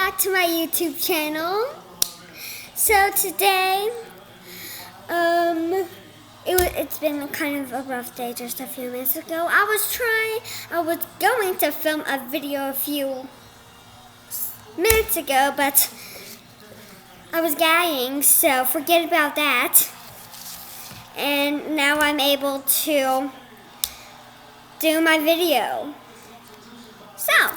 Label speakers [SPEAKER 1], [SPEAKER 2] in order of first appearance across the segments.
[SPEAKER 1] back to my YouTube channel. So today, it's been kind of a rough day just a few minutes ago. I was going to film a video a few minutes ago, but I was gagging, so forget about that. And now I'm able to do my video. So,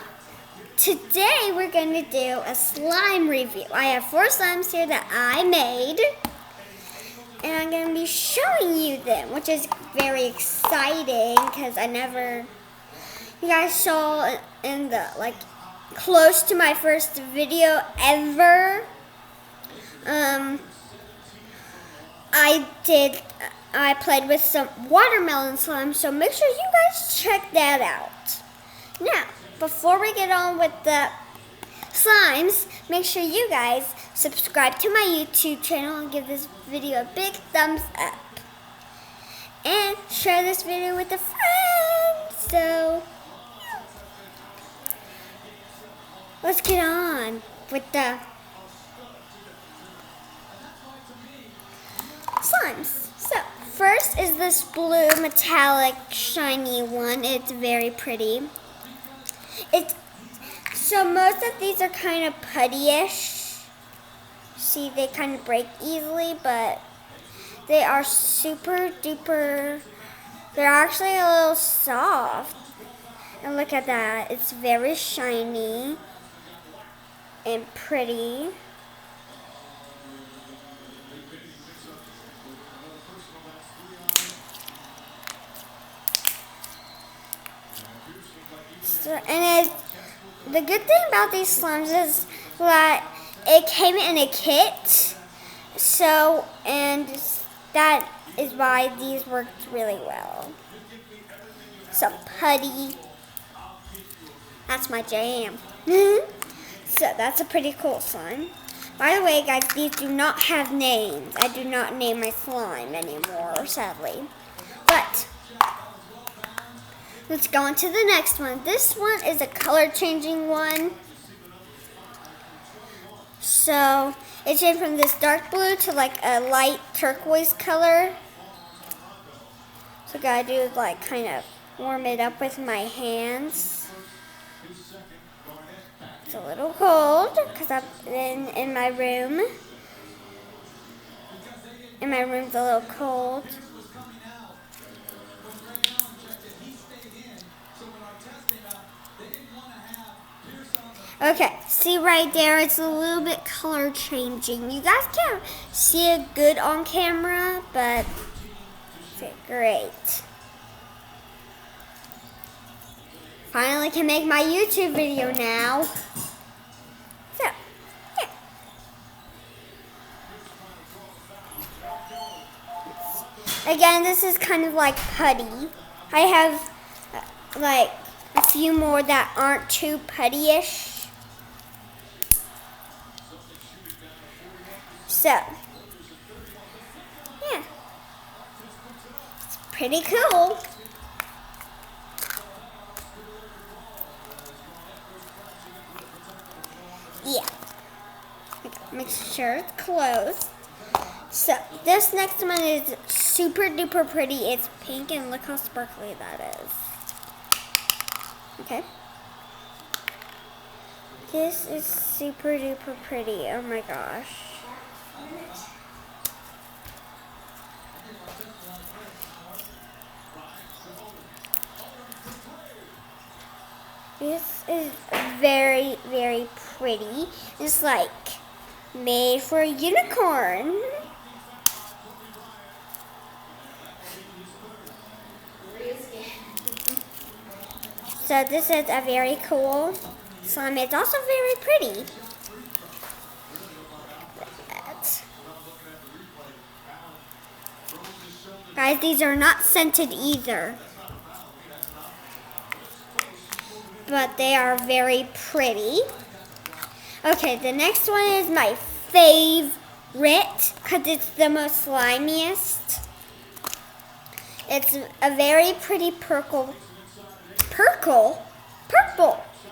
[SPEAKER 1] today we're going to do a slime review. I have 4 slimes here that I made, and I'm going to be showing you them, which is very exciting because you guys saw in the, close to my first video ever. I played with some watermelon slime, so make sure you guys check that out. Now, before we get on with the slimes, make sure you guys subscribe to my YouTube channel and give this video a big thumbs up. And share this video with a friend. So, let's get on with the slimes. So, first is this blue metallic shiny one. It's very pretty. So most of these are kind of puttyish. See, they kind of break easily, but they are super duper. They're actually a little soft. And look at that. It's very shiny and pretty. The good thing about these slimes is that it came in a kit, and that is why these worked really well. Some putty, that's my jam. So that's a pretty cool slime. By the way, guys, these do not have names. I do not name my slime anymore, sadly. But let's go on to the next one. This one is a color changing one. So it changed from this dark blue to like a light turquoise color. So what I gotta do is kind of warm it up with my hands. It's a little cold because I've been in my room. And my room's a little cold. Okay, see right there, it's a little bit color changing. You guys can't see it good on camera, but okay, great. Finally can make my YouTube video now. So, yeah. Again, this is kind of like putty. I have a few more that aren't too puttyish. So, yeah, it's pretty cool. Yeah, make sure it's closed. So, this next one is super duper pretty. It's pink, and look how sparkly that is. Okay. This is super duper pretty. Oh my gosh. This is very, very pretty. It's made for a unicorn. So this is a very cool slime. It's also very pretty. Guys, these are not scented either. But they are very pretty. Okay, the next one is my favorite because it's the most slimiest. It's a very pretty purple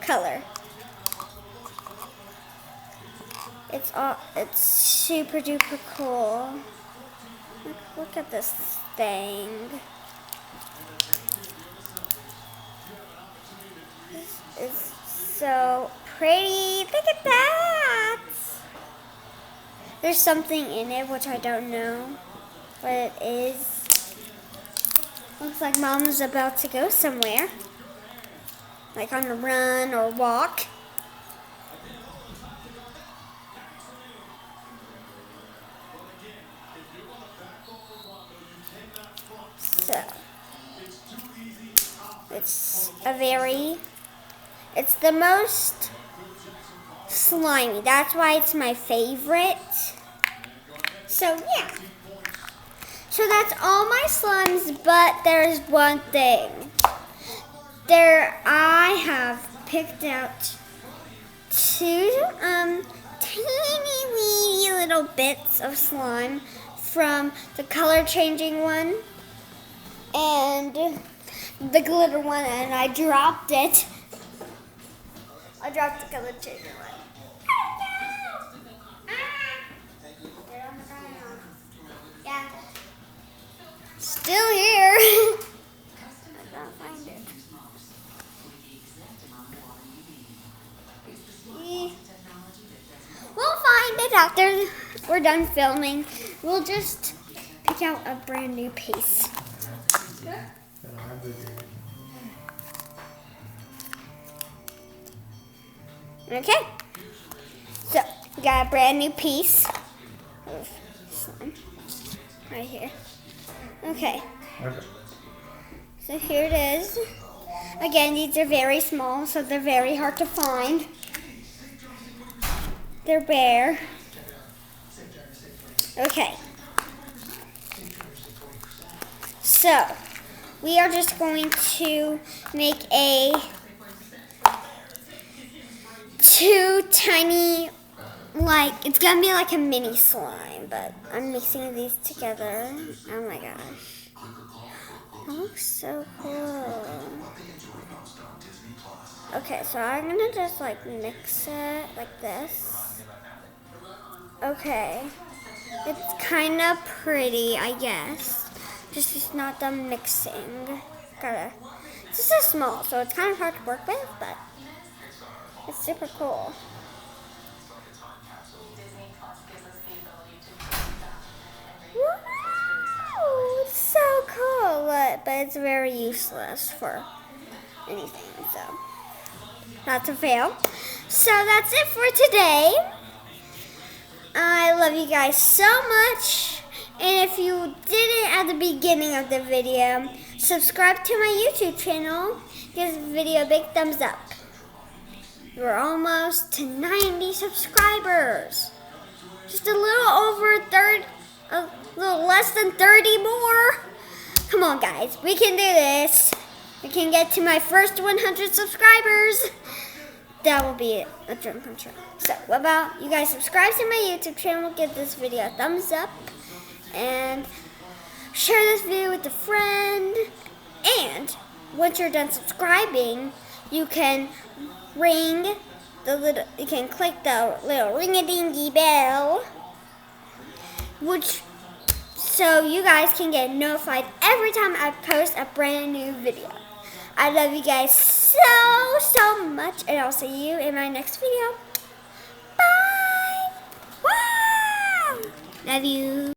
[SPEAKER 1] color. It's super duper cool. Look at this thing. This is so pretty. Look at that. There's something in it which I don't know what it is. Looks like Mom is about to go somewhere, like on a run or walk. So, it's the most slimy. That's why it's my favorite. So, yeah. So that's all my slimes, but there's one thing. I have picked out two teeny weeny little bits of slime from the color changing one and the glitter one, and I dropped it. I dropped the color changing one. Yeah. Still here. I can't find it. We'll find it after we're done filming. We'll just pick out a brand new piece. Okay. So we got a brand new piece of slime right here. Okay. So here it is. Again, these are very small, so they're very hard to find. They're bare. Okay. So, we are just going to make two tiny, it's going to be like a mini slime, but I'm mixing these together. Oh my gosh. That looks so cool. Okay, so I'm going to just mix it like this. Okay. It's kind of pretty, I guess. Just it's not done mixing. This is small, so it's kind of hard to work with, but it's super cool. Wow, it's so cool, but it's very useless for anything, so not to fail. So that's it for today. I love you guys so much, and if you didn't at the beginning of the video, subscribe to my YouTube channel. Give this video a big thumbs up. We're almost to 90 subscribers. Just a little less than 30 more. Come on, guys, we can do this. We can get to my first 100 subscribers. That will be a dream come true. So, what about you guys subscribe to my YouTube channel, give this video a thumbs up, and share this video with a friend. And once you're done subscribing, you can click the little ring-a-dingy bell, so you guys can get notified every time I post a brand new video. I love you guys so much, and I'll see you in my next video. Bye! Wow! Love you.